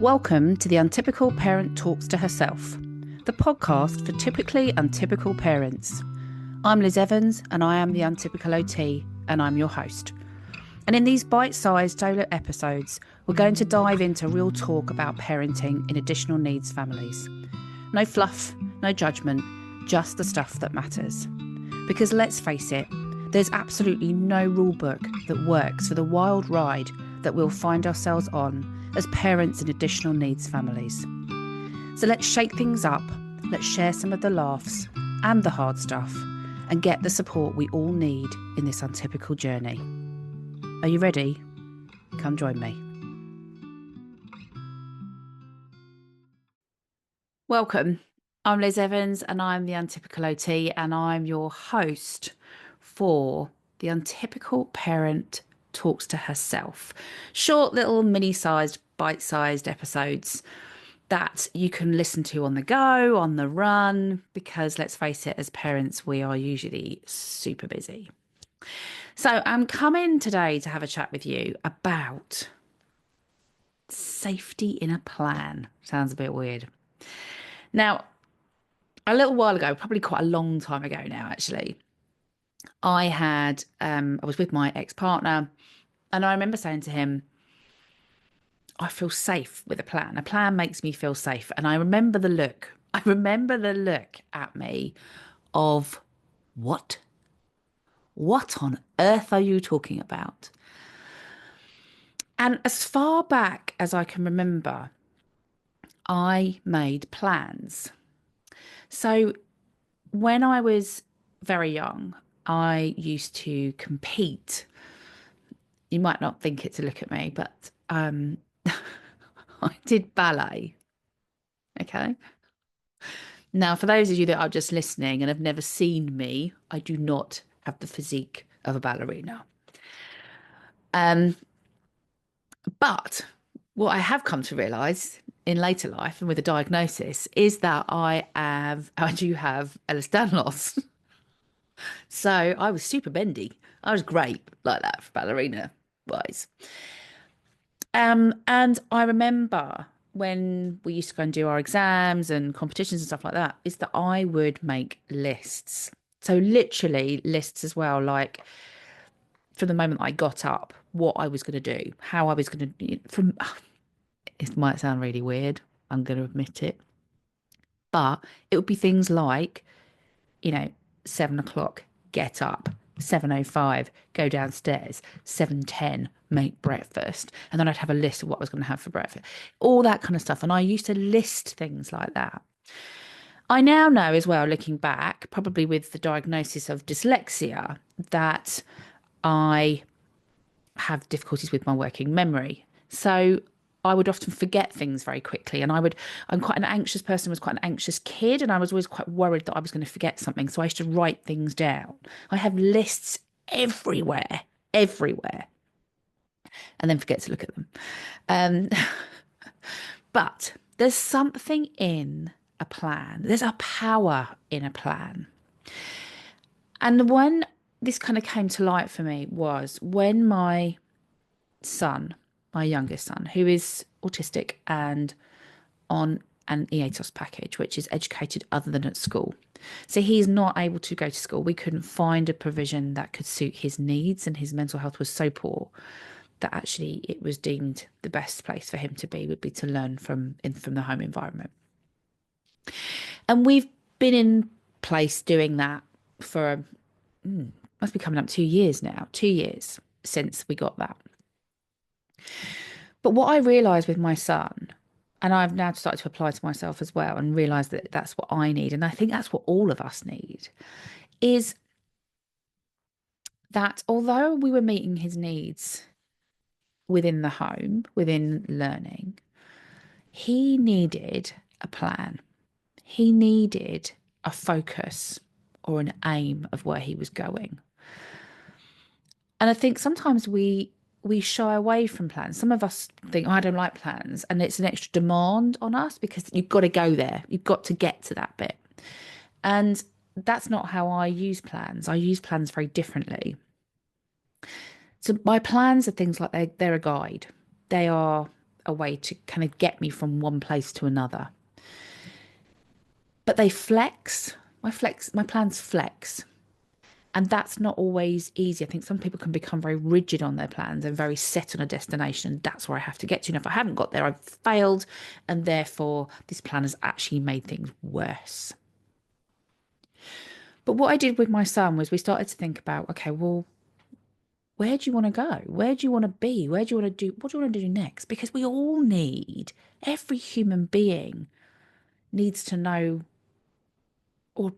Welcome to the Untypical Parent Talks to Herself, the podcast for typically untypical parents. I'm Liz Evans and I am the Untypical OT and I'm your host. And in these bite-sized solo episodes, we're going to dive into real talk about parenting in additional needs families. No fluff, no judgment, just the stuff that matters. Because let's face it, there's absolutely no rule book that works for the wild ride that we'll find ourselves on as parents in additional needs families. So let's shake things up, let's share some of the laughs and the hard stuff, and get the support we all need in this untypical journey. Are you ready? Come join me. Welcome. I'm Liz Evans and I'm the Untypical OT and I'm your host for the Untypical Parent Talks to Herself. Short little mini-sized, bite-sized episodes that you can listen to on the go, on the run, because let's face it, as parents, we are usually super busy. So I'm coming today to have a chat with you about safety in a plan. Sounds a bit weird. Now, a little while ago, probably quite a long time ago now, actually, I was with my ex-partner and I remember saying to him, I feel safe with a plan. A plan makes me feel safe. And I remember the look. I remember the look at me of what? What on earth are you talking about? And as far back as I can remember, I made plans. So when I was very young, I used to compete. You might not think it to look at me, but I did ballet. Okay. Now, for those of you that are just listening and have never seen me, I do not have the physique of a ballerina. But what I have come to realise in later life and with a diagnosis is that I do have Ehlers-Danlos. So I was super bendy. I was great like that for ballerina wise. And I remember when we used to go and do our exams and competitions and stuff like that, is that I would make lists. So literally lists as well, like from the moment I got up, what I was going to do, how I was going to, from, it might sound really weird, I'm going to admit it, but it would be things like, 7 o'clock, get up, 7:05, go downstairs, 7:10, make breakfast. And then I'd have a list of what I was going to have for breakfast, all that kind of stuff. And I used to list things like that. I now know as well, looking back, probably with the diagnosis of dyslexia, that I have difficulties with my working memory. So I would often forget things very quickly. And I'm quite an anxious person, was quite an anxious kid. And I was always quite worried that I was going to forget something. So I used to write things down. I have lists everywhere, everywhere, and then forget to look at them. Um, but there's something in a plan. There's a power in a plan. And when this kind of came to light for me was when my son, my youngest son, who is autistic and on an EATOS package, which is educated other than at school. So he's not able to go to school. We couldn't find a provision that could suit his needs, and his mental health was so poor that actually it was deemed the best place for him to be would be to learn from the home environment. And we've been in place doing that for must be coming up 2 years now, 2 years since we got that. But what I realised with my son, and I've now started to apply to myself as well and realise that that's what I need, and I think that's what all of us need, is that although we were meeting his needs within the home, within learning, he needed a plan. He needed a focus or an aim of where he was going. And I think sometimes we shy away from plans. Some of us think, oh, I don't like plans. And it's an extra demand on us because you've got to go there. You've got to get to that bit. And that's not how I use plans. I use plans very differently. So my plans are things like they're a guide. They are a way to kind of get me from one place to another. But they my plans flex. And that's not always easy. I think some people can become very rigid on their plans and very set on a destination. And that's where I have to get to. And if I haven't got there, I've failed. And therefore, this plan has actually made things worse. But what I did with my son was we started to think about, okay, well, where do you want to go? Where do you want to be? Where do you want to do? What do you want to do next? Because we all need, every human being needs to know or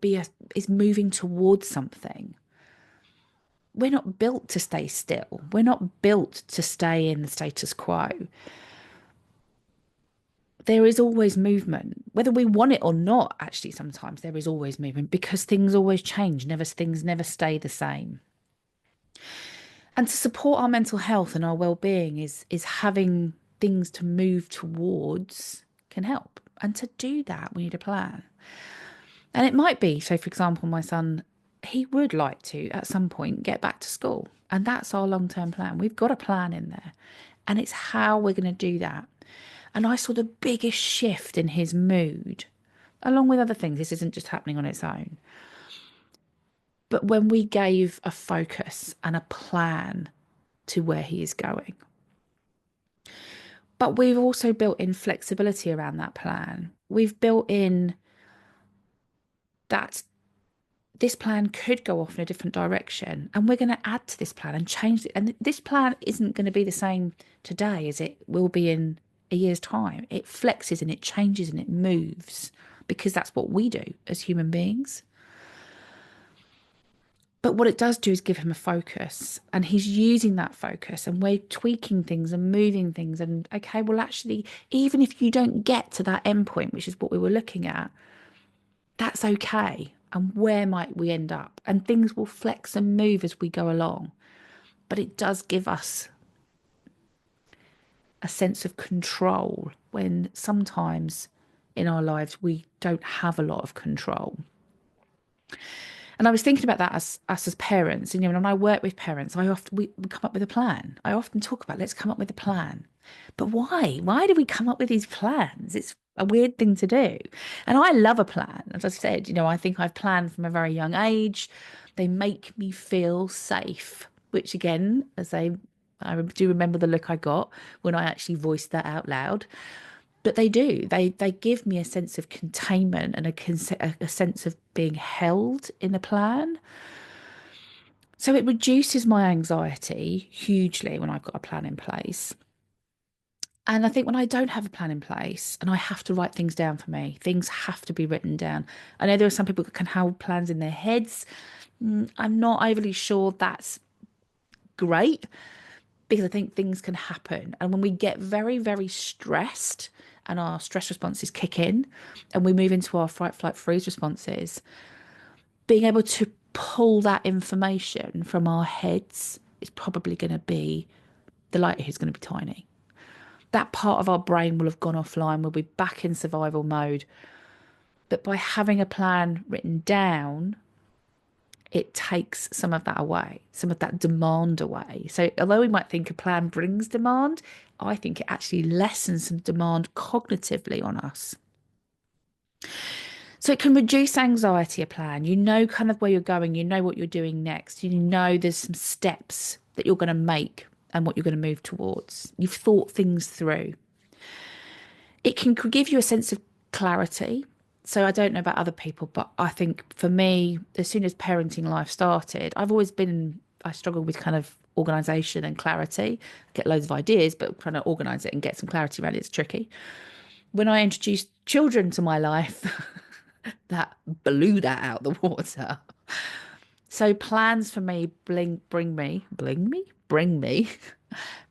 is moving towards something. We're not built to stay still. We're not built to stay in the status quo. There is always movement, whether we want it or not. Actually, sometimes there is always movement because things always change. Things never stay the same. And to support our mental health and our well-being is having things to move towards can help. And to do that, we need a plan. And it might be, so for example, my son, he would like to at some point get back to school. And that's our long-term plan. We've got a plan in there. And it's how we're going to do that. And I saw the biggest shift in his mood, along with other things. This isn't just happening on its own. But when we gave a focus and a plan to where he is going. But we've also built in flexibility around that plan. We've built in that this plan could go off in a different direction, and we're going to add to this plan and change it. And this plan isn't going to be the same today as it will be in a year's time. It flexes and it changes and it moves because that's what we do as human beings. But what it does do is give him a focus, and he's using that focus, and we're tweaking things and moving things. And okay, well, actually, even if you don't get to that end point, which is what we were looking at, that's okay. And where might we end up? And things will flex and move as we go along. But it does give us a sense of control when sometimes in our lives we don't have a lot of control. And I was thinking about that as us as parents. And, when I work with parents, we come up with a plan. I often talk about, let's come up with a plan. But why? Why do we come up with these plans? It's a weird thing to do. And I love a plan. As I said, I think I've planned from a very young age. They make me feel safe, which again, I do remember the look I got when I actually voiced that out loud. But they do. They give me a sense of containment and a sense of being held in the plan. So it reduces my anxiety hugely when I've got a plan in place. And I think when I don't have a plan in place and I have to write things down for me, things have to be written down. I know there are some people that can have plans in their heads. I'm not overly sure that's great because I think things can happen. And when we get very, very stressed and our stress responses kick in and we move into our fight, flight, freeze responses, being able to pull that information from our heads is probably going to be, the likelihood is going to be tiny. That part of our brain will have gone offline. We'll be back in survival mode. But by having a plan written down, it takes some of that away, some of that demand away. So although we might think a plan brings demand, I think it actually lessens some demand cognitively on us. So it can reduce anxiety, a plan. You know kind of where you're going. You know what you're doing next. You know there's some steps that you're going to make and what you're going to move towards. You've thought things through. It can give you a sense of clarity. So I don't know about other people, but I think for me, as soon as parenting life started, I struggle with kind of organisation and clarity. I get loads of ideas, but trying to organise it and get some clarity around it's tricky. When I introduced children to my life, that blew that out the water. So plans for me bring me,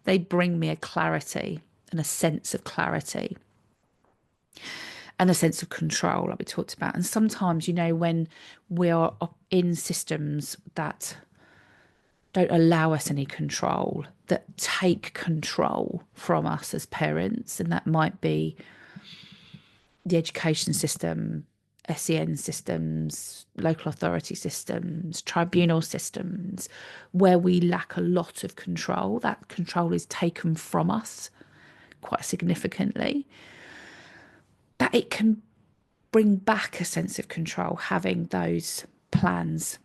they bring me a clarity and a sense of clarity. And a sense of control, like we talked about. And sometimes, when we are in systems that don't allow us any control, that take control from us as parents, and that might be the education system, SEN systems, local authority systems, tribunal systems, where we lack a lot of control. That control is taken from us quite significantly, that it can bring back a sense of control, having those plans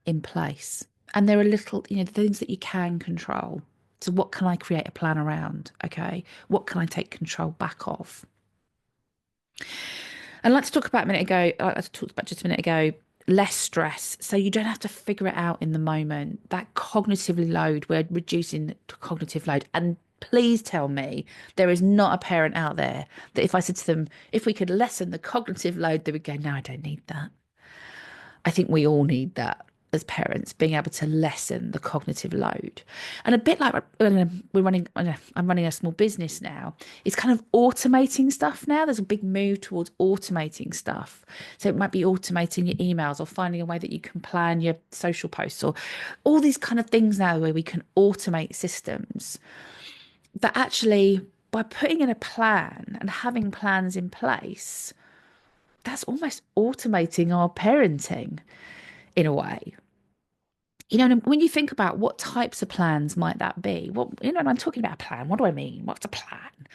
in place. And there are little, things that you can control. So what can I create a plan around? Okay. What can I take control back of? And like to talk about a minute ago, I talked about just a minute ago, less stress. So you don't have to figure it out in the moment. That cognitive load, we're reducing cognitive load. And please tell me there is not a parent out there that if I said to them, if we could lessen the cognitive load, they would go, no, I don't need that. I think we all need that as parents, being able to lessen the cognitive load. And a bit like when I'm running a small business now, it's kind of automating stuff now. There's a big move towards automating stuff. So it might be automating your emails or finding a way that you can plan your social posts or all these kind of things now where we can automate systems that actually, by putting in a plan and having plans in place, that's almost automating our parenting in a way. And when you think about what types of plans might that be, when I'm talking about a plan, what do I mean? What's a plan?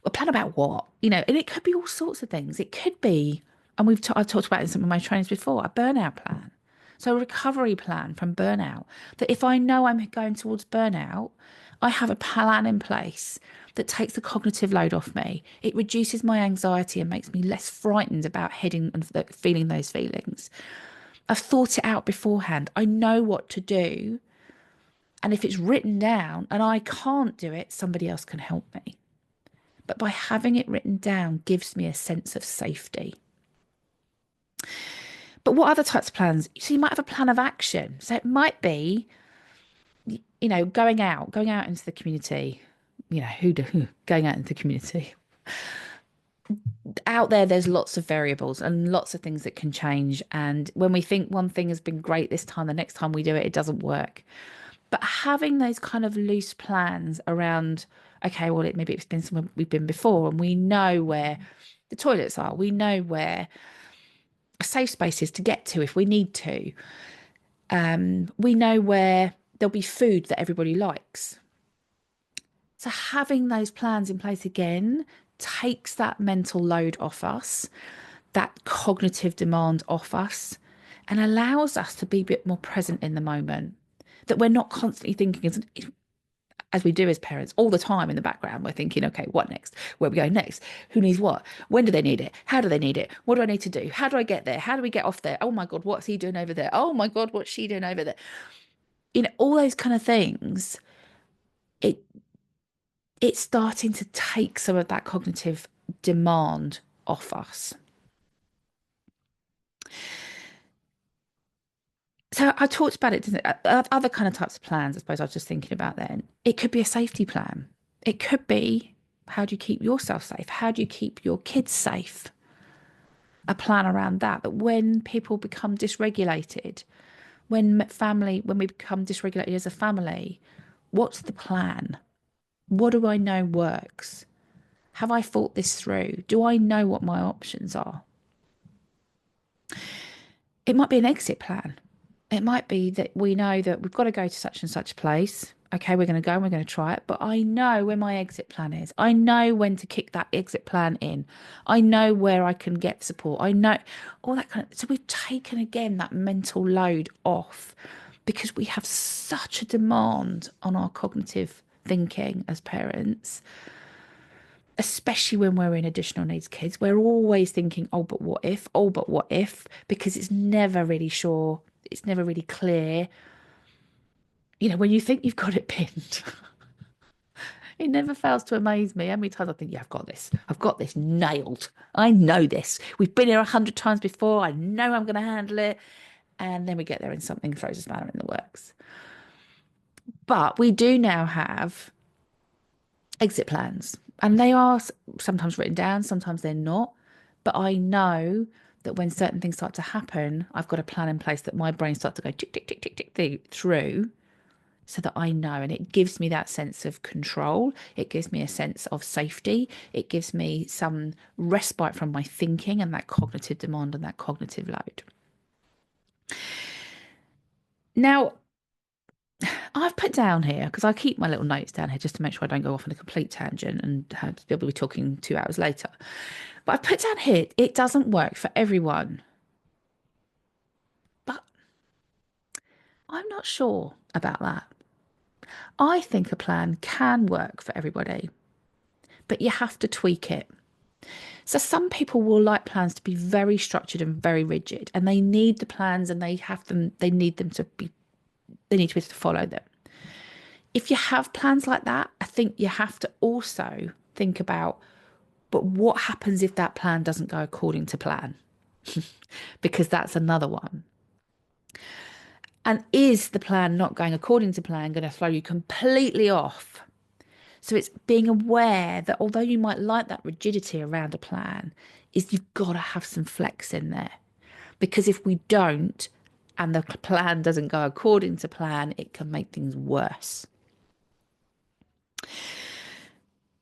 A plan about what? And it could be all sorts of things. It could be, and I've talked about it in some of my trainings before, a burnout plan. So a recovery plan from burnout, that if I know I'm going towards burnout, I have a plan in place that takes the cognitive load off me. It reduces my anxiety and makes me less frightened about heading and feeling those feelings. I've thought it out beforehand. I know what to do. And if it's written down and I can't do it, somebody else can help me. But by having it written down gives me a sense of safety. But what other types of plans? So you might have a plan of action. So it might be, going out into the community. Going out into the community. Out there's lots of variables and lots of things that can change. And when we think one thing has been great this time, the next time we do it, it doesn't work. But having those kind of loose plans around, okay, well, maybe it's been somewhere we've been before and we know where the toilets are. We know where a safe space is to get to if we need to. We know where there'll be food that everybody likes. So having those plans in place again takes that mental load off us, that cognitive demand off us, and allows us to be a bit more present in the moment. That we're not constantly thinking, as we do as parents all the time in the background, we're thinking, okay, what next? Where are we going next? Who needs what? When do they need it? How do they need it? What do I need to do? How do I get there? How do we get off there? Oh my God, what's he doing over there? Oh my God, what's she doing over there? All those kind of things. It's starting to take some of that cognitive demand off us. So I talked about it, didn't I? Other kind of types of plans, I suppose I was just thinking about then. It could be a safety plan. It could be, how do you keep yourself safe? How do you keep your kids safe? A plan around that, that when people become dysregulated, when we become dysregulated as a family, what's the plan? What do I know works? Have I thought this through? Do I know what my options are? It might be an exit plan. It might be that we know that we've got to go to such and such place. Okay, we're going to go and we're going to try it. But I know where my exit plan is. I know when to kick that exit plan in. I know where I can get support. I know all that kind of. So we've taken again that mental load off because we have such a demand on our cognitive thinking as parents, especially when we're in additional needs kids. We're always thinking, oh, but what if? Oh, but what if? Because it's never really sure. It's never really clear. When you think you've got it pinned, it never fails to amaze me. How many times I think, yeah, I've got this. I've got this nailed. I know this. We've been here 100 times before. I know I'm going to handle it. And then we get there and something throws a spanner in the works. But we do now have exit plans. And they are sometimes written down, sometimes they're not. But I know that when certain things start to happen, I've got a plan in place that my brain starts to go tick, tick, tick, tick, tick, tick through so that I know. And it gives me that sense of control. It gives me a sense of safety. It gives me some respite from my thinking and that cognitive demand and that cognitive load. Now, I've put down here, because I keep my little notes down here just to make sure I don't go off on a complete tangent and have to be able to be talking 2 hours later. But I've put down here, it doesn't work for everyone. But I'm not sure about that. I think a plan can work for everybody, but you have to tweak it. So some people will like plans to be very structured and very rigid, and they need the plans and they need them to be, they need to be able to follow them. If you have plans like that, I think you have to also think about, but what happens if that plan doesn't go according to plan? Because that's another one. And is the plan not going according to plan going to throw you completely off? So it's being aware that although you might like that rigidity around a plan, is you've got to have some flex in there. Because if we don't, and the plan doesn't go according to plan, it can make things worse.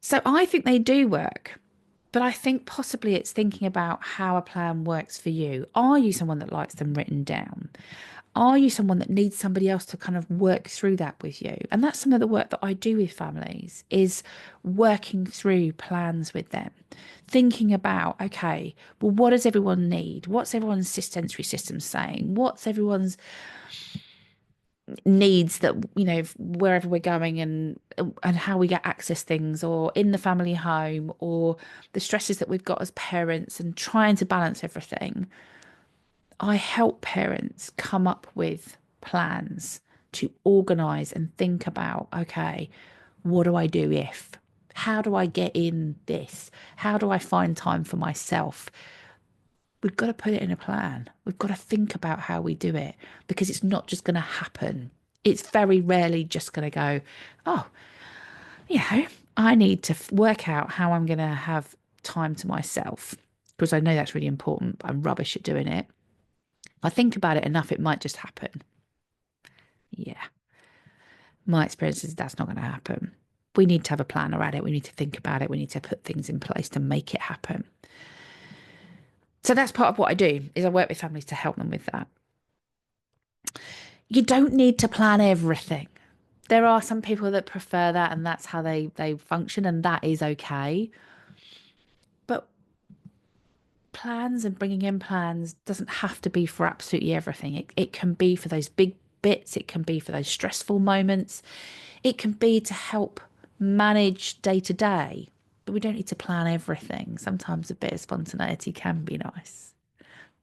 So I think they do work, but I think possibly it's thinking about how a plan works for you. Are you someone that likes them written down? Are you someone that needs somebody else to kind of work through that with you? And that's some of the work that I do with families, is working through plans with them, thinking about, okay, well, what does everyone need? What's everyone's sensory system saying? What's everyone's needs, that, wherever we're going, and how we get access things, or in the family home, or the stresses that we've got as parents, and trying to balance everything. I help parents come up with plans to organize and think about, okay, what do I do if? How do I get in this? How do I find time for myself? We've got to put it in a plan. We've got to think about how we do it, because it's not just going to happen. It's very rarely just going to go, oh, I need to work out how I'm going to have time to myself, because I know that's really important, but I'm rubbish at doing it. If I think about it enough, it might just happen. Yeah. My experience is that's not going to happen. We need to have a plan around it. We need to think about it. We need to put things in place to make it happen. So that's part of what I do, is I work with families to help them with that. You don't need to plan everything. There are some people that prefer that, and that's how they function, and that is okay. But plans and bringing in plans doesn't have to be for absolutely everything. It can be for those big bits. It can be for those stressful moments. It can be to help manage day to day, but we don't need to plan everything. Sometimes a bit of spontaneity can be nice.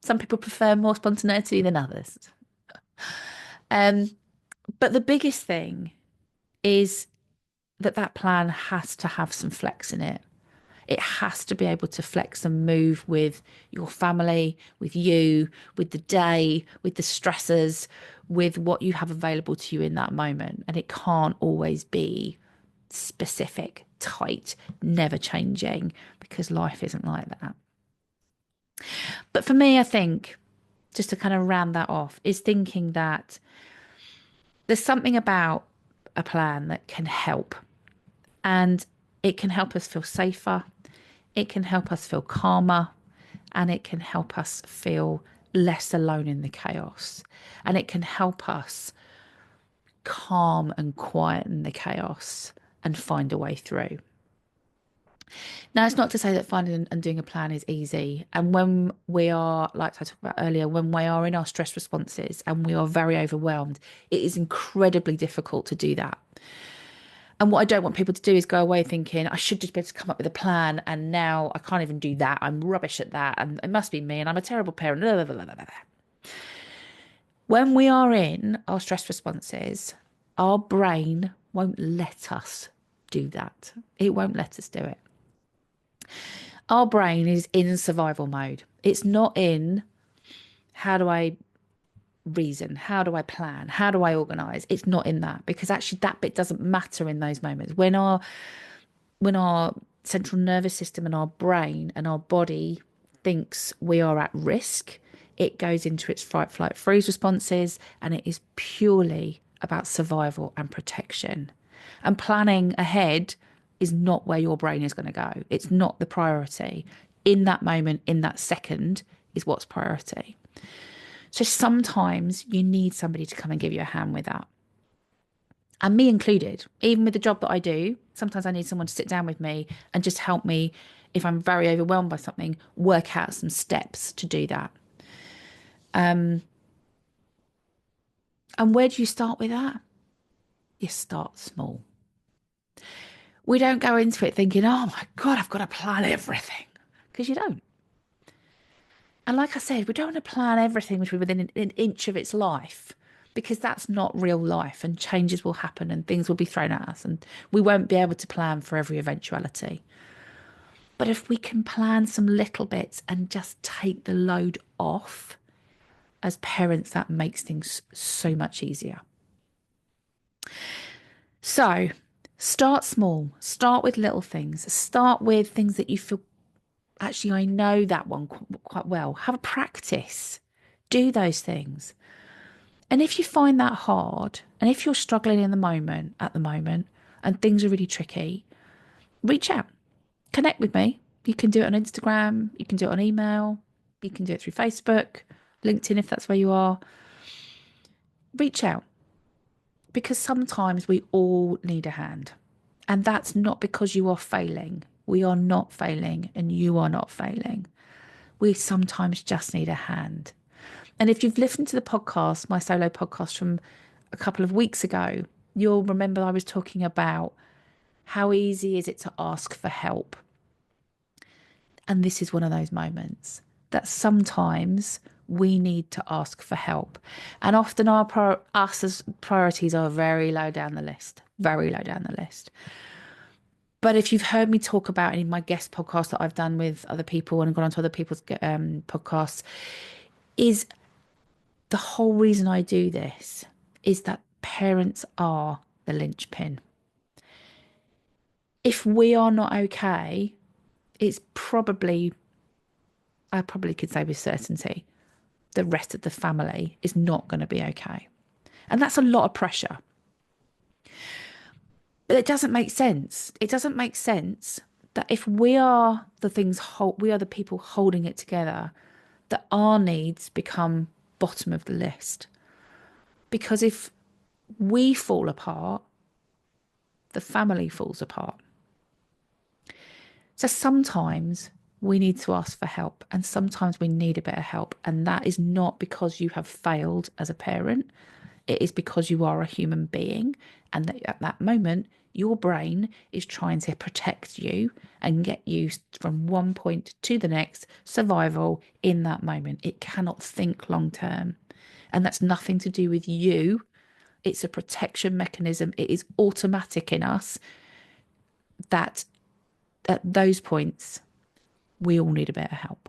Some people prefer more spontaneity than others. Um, but the biggest thing is that plan has to have some flex in it. It has to be able to flex and move with your family, with you, with the day, with the stressors, with what you have available to you in that moment. And it can't always be specific, tight, never changing, because life isn't like that. But for me, I think, just to kind of round that off, is thinking that there's something about a plan that can help, and it can help us feel safer. It can help us feel calmer, and it can help us feel less alone in the chaos. And it can help us calm and quieten the chaos and find a way through. Now, it's not to say that finding and doing a plan is easy. And when we are, like I talked about earlier, when we are in our stress responses and we are very overwhelmed, it is incredibly difficult to do that. And what I don't want people to do is go away thinking, I should just be able to come up with a plan. And now I can't even do that. I'm rubbish at that. And it must be me. And I'm a terrible parent. Blah, blah, blah, blah, blah. When we are in our stress responses, our brain won't let us do that. It won't let us do it. Our brain is in survival mode. It's not in, how do I reason? How do I plan? How do I organize? It's not in that, because actually that bit doesn't matter in those moments. When our central nervous system and our brain and our body thinks we are at risk, it goes into its fight, flight, freeze responses, and it is purely about survival and protection. And planning ahead is not where your brain is going to go. It's not the priority. In that moment, in that second, is what's priority. So sometimes you need somebody to come and give you a hand with that. and me included. Even with the job that I do, sometimes I need someone to sit down with me and just help me, if I'm very overwhelmed by something, work out some steps to do that. And where do you start with that? You start small. We don't go into it thinking, oh my God, I've got to plan everything, because you don't. And like I said, we don't want to plan everything which is within an inch of its life, because that's not real life, and changes will happen and things will be thrown at us and we won't be able to plan for every eventuality. But if we can plan some little bits and just take the load off as parents, that makes things so much easier. So start small, start with little things, start with things that you feel, actually, I know that one quite well. Have a practice, do those things. And if you find that hard, and if you're struggling at the moment, and things are really tricky, reach out, connect with me. You can do it on Instagram, you can do it on email, you can do it through Facebook, LinkedIn, if that's where you are. Reach out, because sometimes we all need a hand. And that's not because you are failing. We are not failing, and you are not failing. We sometimes just need a hand. And if you've listened to the podcast, my solo podcast from a couple of weeks ago, you'll remember I was talking about how easy is it to ask for help. And this is one of those moments that sometimes we need to ask for help. And often us as priorities are very low down the list, very low down the list. But if you've heard me talk about any of my guest podcasts that I've done with other people and gone on to other people's podcasts, is the whole reason I do this is that parents are the linchpin. If we are not okay, it's probably, I probably could say with certainty, the rest of the family is not going to be okay. And that's a lot of pressure. But it doesn't make sense. It doesn't make sense that if we are the we are the people holding it together, that our needs become bottom of the list. Because if we fall apart, the family falls apart. So sometimes we need to ask for help, and sometimes we need a bit of help. And that is not because you have failed as a parent. It is because you are a human being, and that at that moment, your brain is trying to protect you and get you from one point to the next, survival in that moment. It cannot think long term. And that's nothing to do with you. It's a protection mechanism. It is automatic in us that at those points, we all need a bit of help.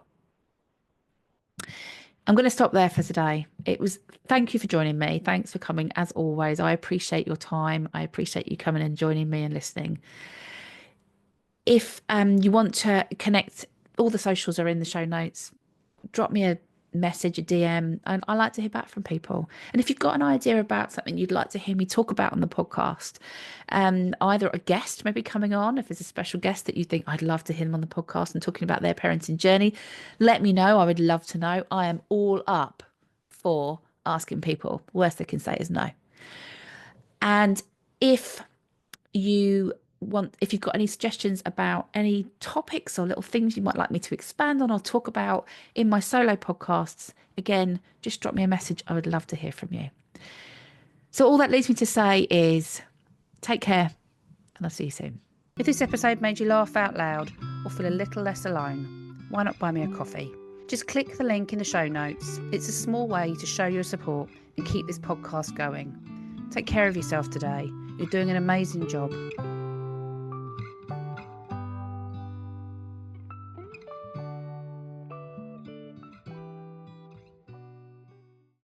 I'm going to stop there for today. Thank you for joining me. Thanks for coming. As always, I appreciate your time. I appreciate you coming and joining me and listening. If you want to connect, all the socials are in the show notes. Drop me a message, a DM, and I like to hear back from people. And if you've got an idea about something you'd like to hear me talk about on the podcast, either a guest maybe coming on, if there's a special guest that you think I'd love to hear them on the podcast and talking about their parenting journey, let me know. I would love to know. I am all up for asking people. Worst they can say is no. And if you've got any suggestions about any topics or little things you might like me to expand on or talk about in my solo podcasts, again, just drop me a message. I would love to hear from you. So all that leaves me to say is take care, and I'll see you soon. If this episode made you laugh out loud or feel a little less alone, why not buy me a coffee? Just click the link in the show notes. It's a small way to show your support and keep this podcast going. Take care of yourself today. You're doing an amazing job.